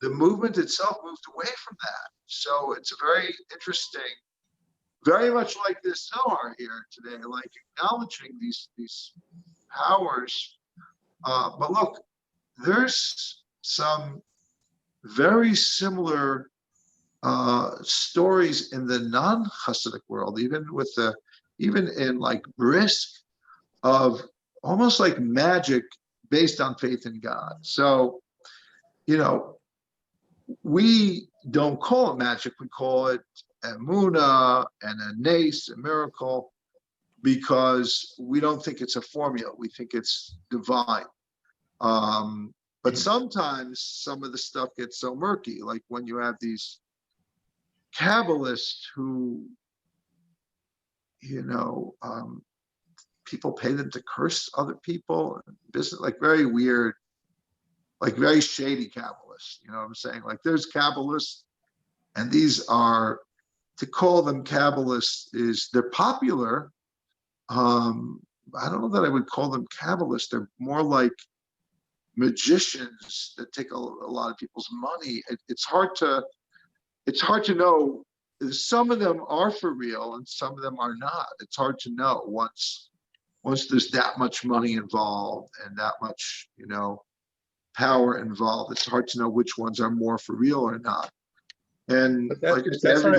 the movement itself moved away from that. So it's a very interesting, very much like this Zohar here today, like acknowledging these powers. But look, there's some very similar stories in the non-Hasidic world, even in like Brisk, of almost like magic based on faith in God. So, we don't call it magic, we call it emunah and a nace, a miracle, because we don't think it's a formula, we think it's divine. But sometimes some of the stuff gets so murky, like when you have these Kabbalists who, people pay them to curse other people, business, like very weird, like very shady Kabbalists. You know what I'm saying? Like there's Kabbalists, and these are, to call them Kabbalists they're popular. I don't know that I would call them Kabbalists. They're more like magicians that take a lot of people's money. It's hard to know. Some of them are for real and some of them are not. It's hard to know once there's that much money involved and that much, power involved. It's hard to know which ones are more for real or not. And like I said,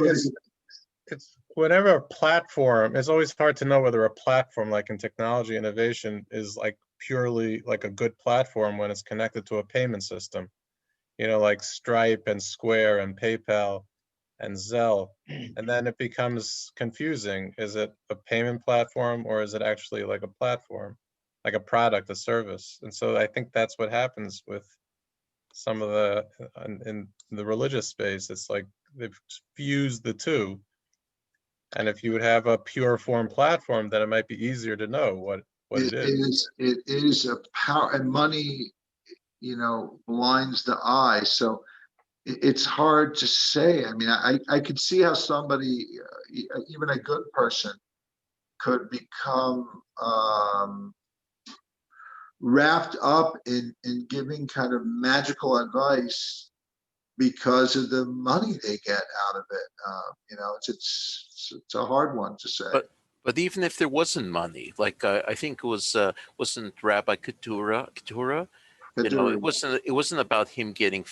it's whatever platform, it's always hard to know whether a platform like in technology innovation is like purely like a good platform when it's connected to a payment system, like Stripe and Square and PayPal and Zelle. And then it becomes confusing. Is it a payment platform or is it actually like a platform, like a product, a service? And so I think that's what happens with some of in the religious space. It's like they've fused the two. And if you would have a pure form platform, then it might be easier to know what it is. It is a power, and money, blinds the eye. So it's hard to say. I mean, I could see how somebody, even a good person, could become wrapped up in giving kind of magical advice because of the money they get out of it. It's a hard one to say. But even if there wasn't money, like I think it was wasn't Rabbi Keturah, it wasn't about him getting,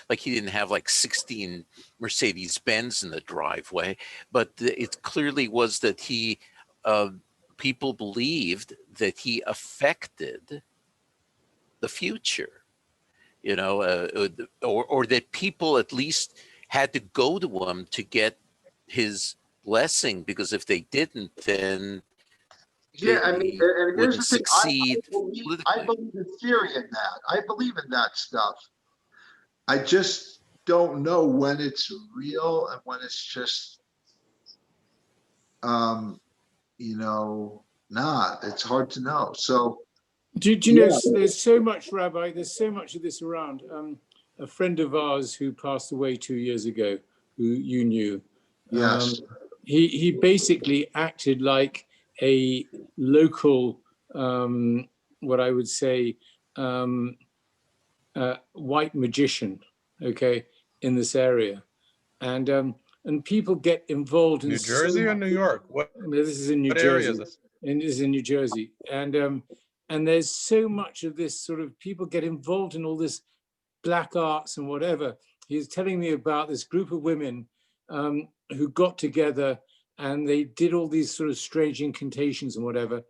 like he didn't have like 16 Mercedes Benz in the driveway, but it clearly was that he people believed that he affected the future, or that people at least had to go to him to get his blessing, because if they didn't, then and here's the thing. succeed I believe in theory in that. I believe in that stuff. I just don't know when it's real and when it's just, not. It's hard to know. So, do you know, there's so much, Rabbi, there's so much of this around. A friend of ours who passed away 2 years ago, who you knew, yes. He basically acted like a local, what I would say, white magician, okay, in this area, and people get involved in New Jersey or New York? This is in New what Jersey. area is this? And this is in New Jersey, and there's so much of this sort of people get involved in all this black arts and whatever. He's telling me about this group of women who got together and they did all these sort of strange incantations and whatever.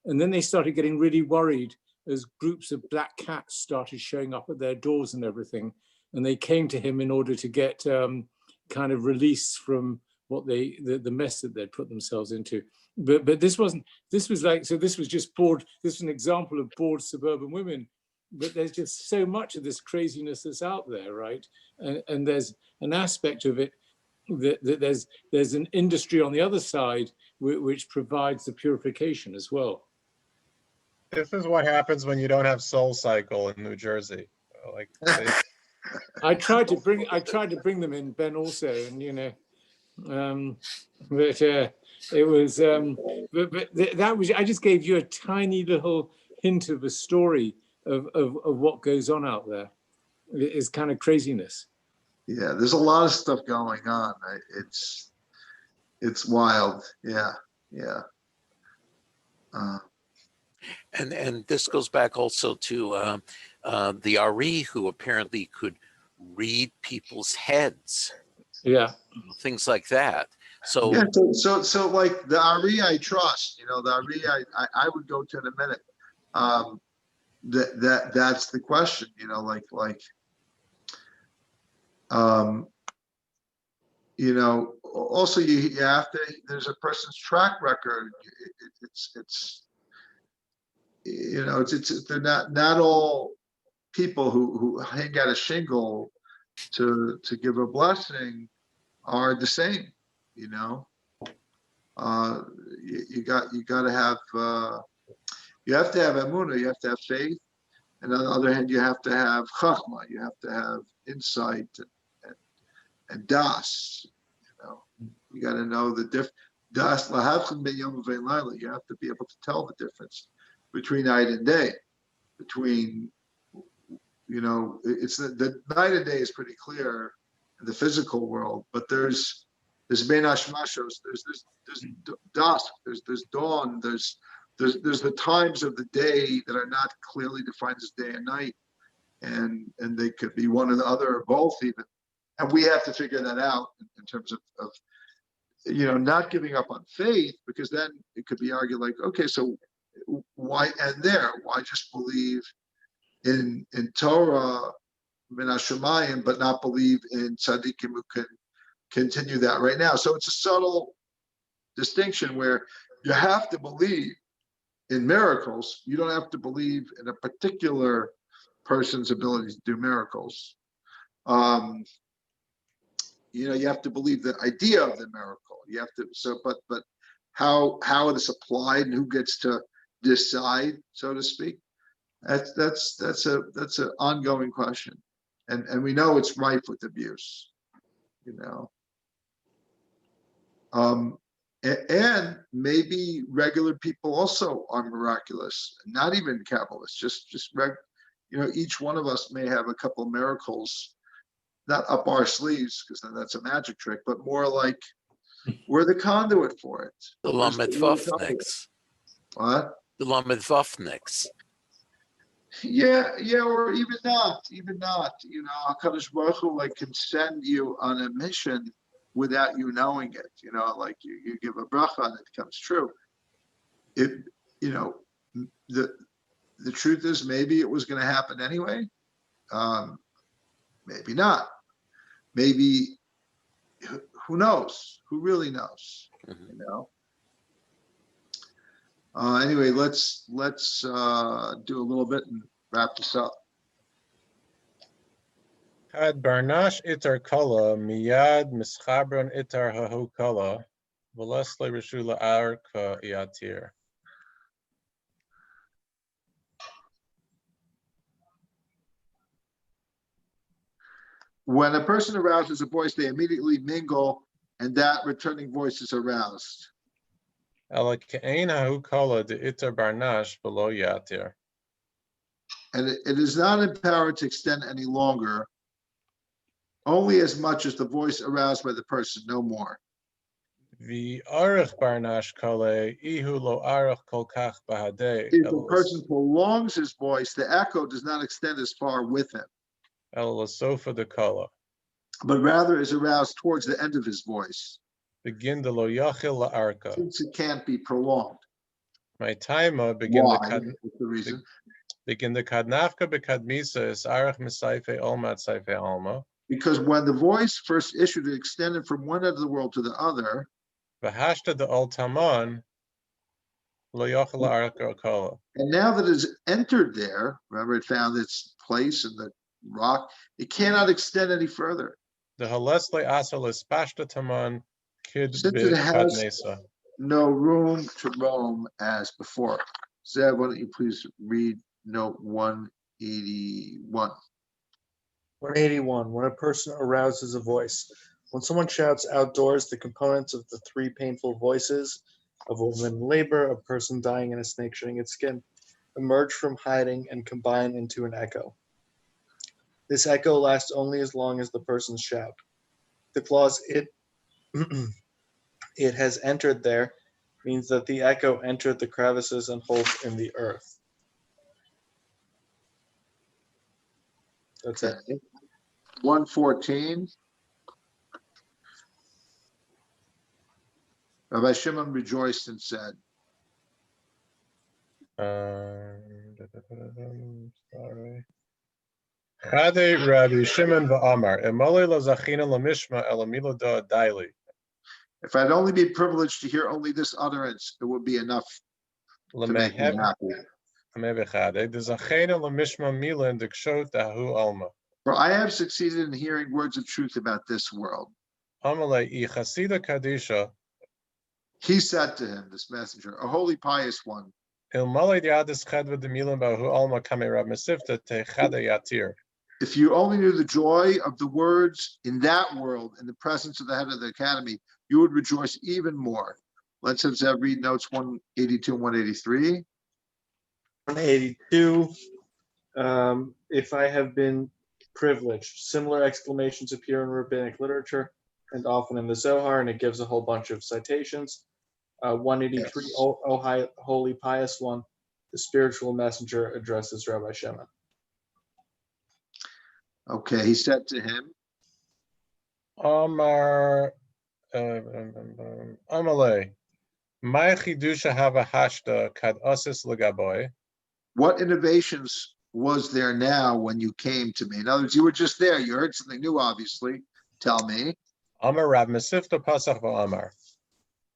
And then they started getting really worried as groups of black cats started showing up at their doors and everything. And they came to him in order to get kind of release from what the mess that they'd put themselves into. But this was just bored. This was an example of bored suburban women. But there's just so much of this craziness that's out there, right? And there's an aspect of it that there's an industry on the other side which provides the purification as well. This is what happens when you don't have Soul Cycle in New Jersey. Like I tried to bring them in, Ben, also, and but it was but that was, I just gave you a tiny little hint of a story of what goes on out there. It's kind of craziness. Yeah, there's a lot of stuff going on. It's wild. Yeah. And this goes back also to the Ari, who apparently could read people's heads. Yeah, things like that. So yeah, so like the Ari I trust, the Ari I would go to in a minute. That's the question, also you have to, there's a person's track record. They're not all people who hang out a shingle to give a blessing are the same. You got to have emunah, you have to have faith, and on the other hand, you have to have chachma, you have to have insight and das. You got to know the difference. Das lahavchin ben yom uvein laila. You have to be able to tell the difference between night and day. Between, it's the night and day is pretty clear in the physical world, but there's ben hashmashos, there's dusk, there's dawn, there's the times of the day that are not clearly defined as day and night, and they could be one or the other or both even, and we have to figure that out in terms of not giving up on faith, because then it could be argued like, okay, so why end there? Why just believe in Torah min hashamayim, but not believe in tzaddikim who can continue that right now? So it's a subtle distinction where you have to believe in miracles. You don't have to believe in a particular person's ability to do miracles. You have to believe the idea of the miracle. You have to. So, but how it is applied and who gets to decide, so to speak. That's an ongoing question, and we know it's rife with abuse. And maybe regular people also are miraculous, not even Kabbalists, just each one of us may have a couple of miracles, not up our sleeves, because then that's a magic trick, but more like we're the conduit for it. The Lamed Vafniks. What? The Lamed Vafniks. Yeah, or even not. HaKadosh Baruch Hu can send you on a mission without you knowing it. Like you give a bracha and it comes true. The truth is maybe it was going to happen anyway. Maybe not. Maybe who knows? Who really knows? Anyway, let's do a little bit and wrap this up. Had barnash itar kala miyad mischabron itar hahu kala v'lasle rishula arka iatir. When a person arouses a voice, they immediately mingle, and that returning voice is aroused. Ela ke'ein hahu kala de itar barnash below yatir. And it is not empowered to extend any longer, only as much as the voice aroused by the person, no more. V'arich barnash kale ihu lo arich kol kach bahadei. If the person prolongs his voice, the echo does not extend as far with him, El lasofa de kala. but rather is aroused towards the end of his voice. Begin de lo yachil la arka. Since it can't be prolonged. My timer begin Why? the What's the reason? begin the kadnafka bekadmisa is arach misaife olmat saife alma. Because when the voice first issued, it extended from one end of the world to the other. V'hashta de ol taman lo yachil la arka kala. And now that it's entered there, remember it found its place in the rock, it cannot extend any further. The halesle asal is pashta taman kid Since it has kadnesa. no room to roam as before. Zev, why don't you please read note 181. 181. When a person arouses a voice. When someone shouts outdoors, the components of the three painful voices of a woman in labor, a person dying, and a snake shedding its skin emerge from hiding and combine into an echo. This echo lasts only as long as the person's shout. The clause it has entered there means that the echo entered the crevices and holes in the earth. That's it. 114. Rabbi Shimon rejoiced and said, Sorry. Chade Rabbi Shimon va'amar emole lo zachina lamishma elamilo da daili. if I'd only be privileged to hear only this utterance, it would be enough to make me happy. For I have succeeded in hearing words of truth about this world. He said to him, this messenger, a holy pious one, if you only knew the joy of the words in that world, in the presence of the head of the academy, you would rejoice even more. Let's have Zev read notes 182 and 183. 182. If I have been privileged. Similar exclamations appear in rabbinic literature and often in the Zohar, and it gives a whole bunch of citations. 183, yes. O holy pious one, the spiritual messenger addresses Rabbi Shimon. Okay, he said to him, Amar Amale, my chidusha hava hashta kad asis legaboy. What innovations was there now when you came to me? In other words, you were just there. You heard something new, obviously. Tell me. Amar Rav Mesivta pasach v'amar.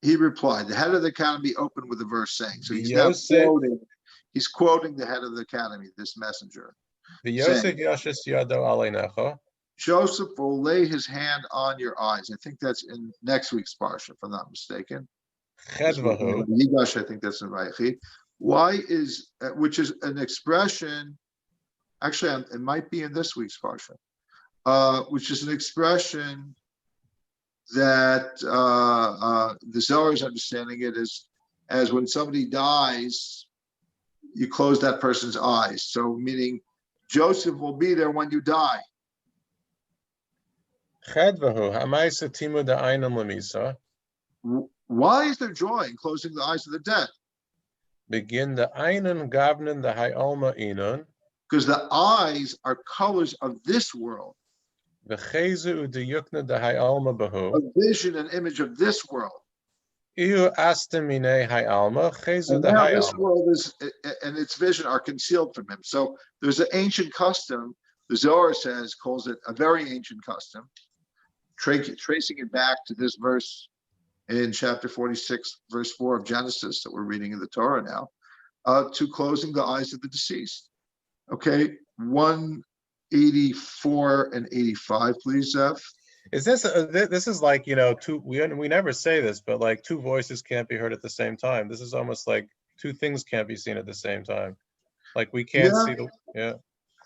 He replied, the head of the academy opened with a verse saying, so he's now quoting, he's quoting the head of the academy, this messenger. The Yosef Yashis Yado Alenecha. Joseph will lay his hand on your eyes. I think that's in next week's parsha, if I'm not mistaken. Chedvahu. Yigash, I think that's in Vayechi. Why is, which is an expression, actually, it might be in this week's parsha, which is an expression that the Zohar is understanding it as when somebody dies, you close that person's eyes. So meaning Joseph will be there when you die. Chedvahu. Hamaisa timu da einam lamisa. Why is there joy in closing the eyes of the dead? Begin the einen gavnen the hayalma inun. Because the eyes are colors of this world, V'chezu de yukna the hayalma bahu. a vision and image of this world. Iu astamine hayalma. Chezu And the now this hayalma. world is and its vision are concealed from him. So there's an ancient custom, the Zohar says, calls it a very ancient custom, tracing it back to this verse in chapter 46, verse 4 of Genesis that we're reading in the Torah now, to closing the eyes of the deceased. Okay, 184 and 85, please, Zeph. Is this this is like, two, we never say this, but like two voices can't be heard at the same time. This is almost like two things can't be seen at the same time. Like we can't see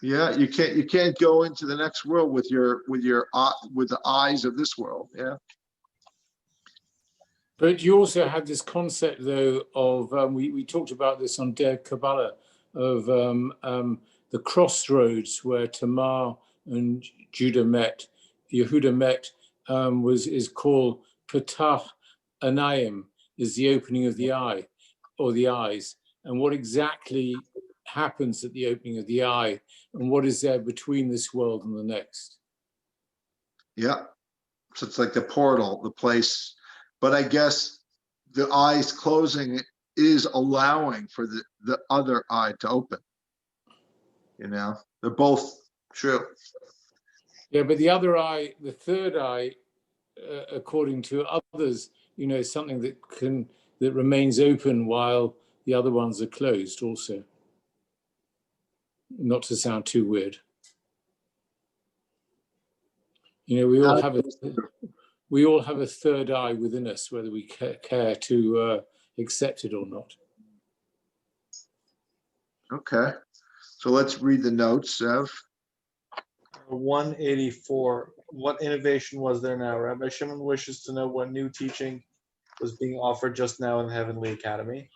Yeah, you can't go into the next world with the eyes of this world. Yeah. But you also have this concept, though, of we talked about this on Der Kabbalah, of the crossroads where Tamar and Judah met, Yehuda met, is called Patach Anayim, is the opening of the eye or the eyes, and what exactly happens at the opening of the eye, and what is there between this world and the next. Yeah, so it's like the portal, the place. But I guess the eyes closing is allowing for the other eye to open. They're both true. Yeah, but the other eye, the third eye, according to others, is something that remains open while the other ones are closed also. Not to sound too weird. We all have a third eye within us, whether we care to accept it or not. Okay, so let's read the notes, Zev. 184. What innovation was there now? Rabbi Shimon wishes to know what new teaching was being offered just now in the Heavenly Academy.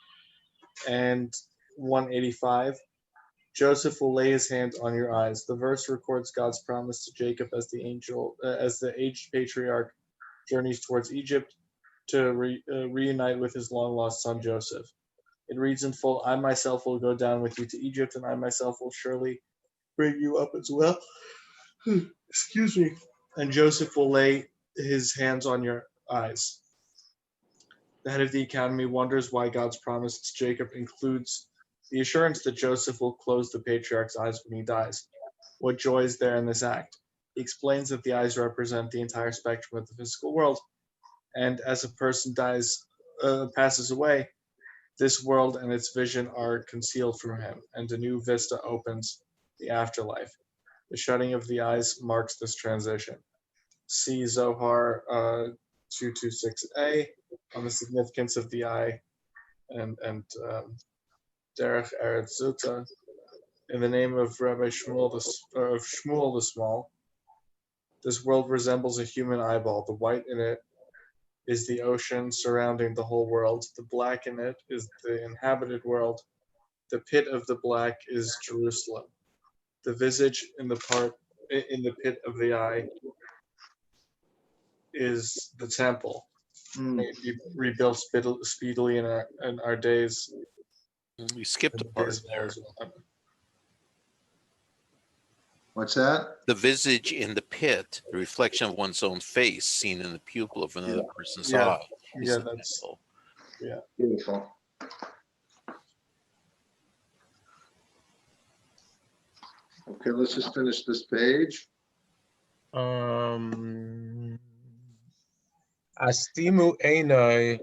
And 185. Joseph will lay his hand on your eyes. The verse records God's promise to Jacob as the aged patriarch journeys towards Egypt to reunite with his long-lost son Joseph. It reads in full, I myself will go down with you to Egypt, and I myself will surely bring you up as well. Excuse me. And Joseph will lay his hands on your eyes. The head of the academy wonders why God's promise to Jacob includes the assurance that Joseph will close the patriarch's eyes when he dies. What joy is there in this act? He explains that the eyes represent the entire spectrum of the physical world, and as a person passes away, this world and its vision are concealed from him, and a new vista opens the afterlife. The shutting of the eyes marks this transition. See Zohar 226a on the significance of the eye, and Derech Eretz Zuta, in the name of Rabbi Shmuel the Small. This world resembles a human eyeball. The white in it is the ocean surrounding the whole world. The black in it is the inhabited world. The pit of the black is Jerusalem. The visage in the pit of the eye is the temple. May it be rebuilt speedily in our days. We skipped a part there. What's that? The visage in the pit, the reflection of one's own face seen in the pupil of another person's eye. Yeah, that's Beautiful. Okay, let's just finish this page. Astimu einai.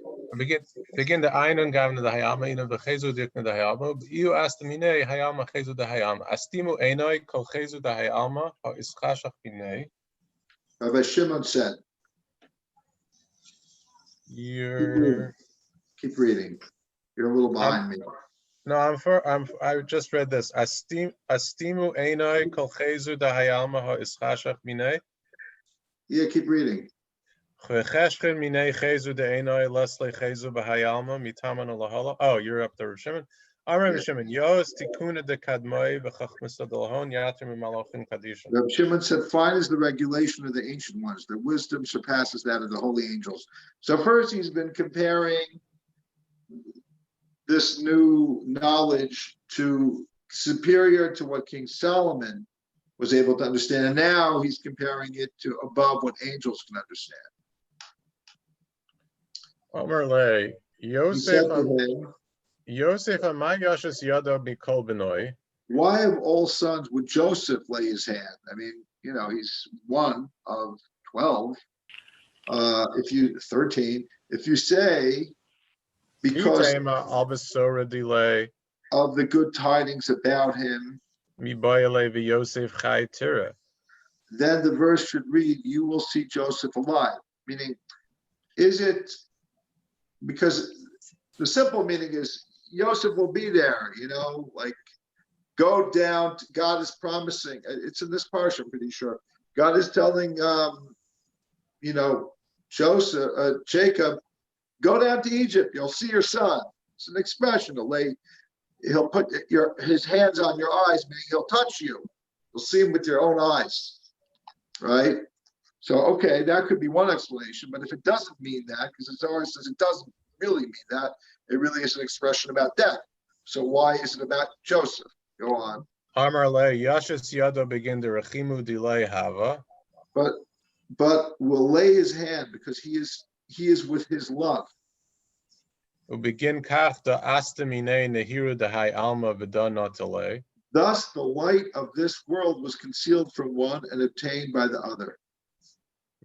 Begin the einen gaven the hayama in the chezu dikne the hayama. You astamine hayama chezu the hayama. Astimu einai kol chezu the hayama ha ischashach binei. Rabbi Shimon said, keep reading. You're a little behind me. No, I just read this. Astimu einai kol chezu dahayalma ha ischashach minei. Yeah, keep reading. Checheshchen minei chezu de einai lesle chezu bahayalma mitaman alahala. Oh, you're up there, Shimon. I'm Rabbi Shimon. Yos tikuna de kadmoi v'chachmisa delahon yatim malochin kadishan. Rabbi Shimon said, fine is the regulation of the ancient ones. Their wisdom surpasses that of the holy angels. So first he's been comparing this new knowledge to superior to what King Solomon was able to understand. And now he's comparing it to above what angels can understand. Omer le He said to him, Yosef amay yashas yado mikol benoi. why of all sons would Joseph lay his hand? I mean, he's one of 12. 13, if you say, because of the good tidings about him, then the verse should read, you will see Joseph alive. Meaning, is it because the simple meaning is Joseph will be there, like go down. God is promising. It's in this parsha, I'm pretty sure. God is telling, Jacob, go down to Egypt. You'll see your son. It's an expression. He'll put his hands on your eyes, meaning he'll touch you. You'll see him with your own eyes, right? So, okay, that could be one explanation. But if it doesn't mean that, because the Zohar says it doesn't really mean that, it really is an expression about death. So why is it about Joseph? Go on. Amar le yashas yado begin the rechimu delay hava. But will lay his hand because he is with his love. Ubegin kach da astamine nehiru dahai alma v'da notale. Thus, the light of this world was concealed from one and obtained by the other.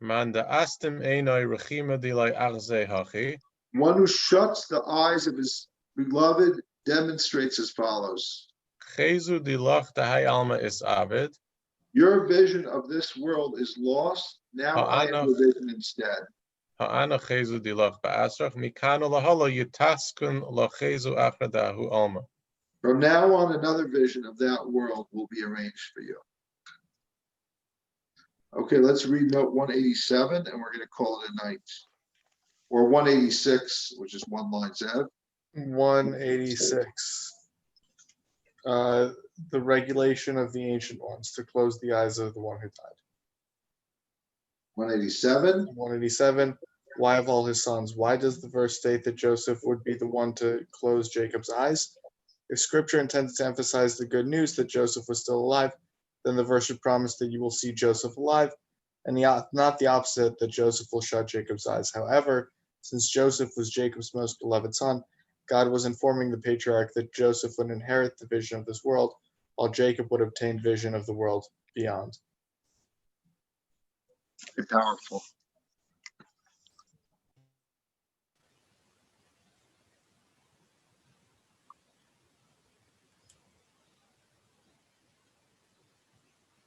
Man da astam einai rechima delay achze hachi. One who shuts the eyes of his beloved demonstrates as follows. Chezu dilach dahai alma is avid. Your vision of this world is lost. Now I am your vision instead. Ha'ana chezu dilach ba'asrach mikano lahala yitaskun lachezu achadahu alma. From now on, another vision of that world will be arranged for you. Okay, let's read note 187, and we're going to call it a night. Or 186, which is one line, Zev. 186. The regulation of the ancient ones to close the eyes of the one who died. 187. 187. Why of all his sons? Why does the verse state that Joseph would be the one to close Jacob's eyes? If scripture intends to emphasize the good news that Joseph was still alive, then the verse should promise that you will see Joseph alive, and not the opposite, that Joseph will shut Jacob's eyes. However, since Joseph was Jacob's most beloved son, God was informing the patriarch that Joseph would inherit the vision of this world, while Jacob would obtain vision of the world beyond. Very powerful.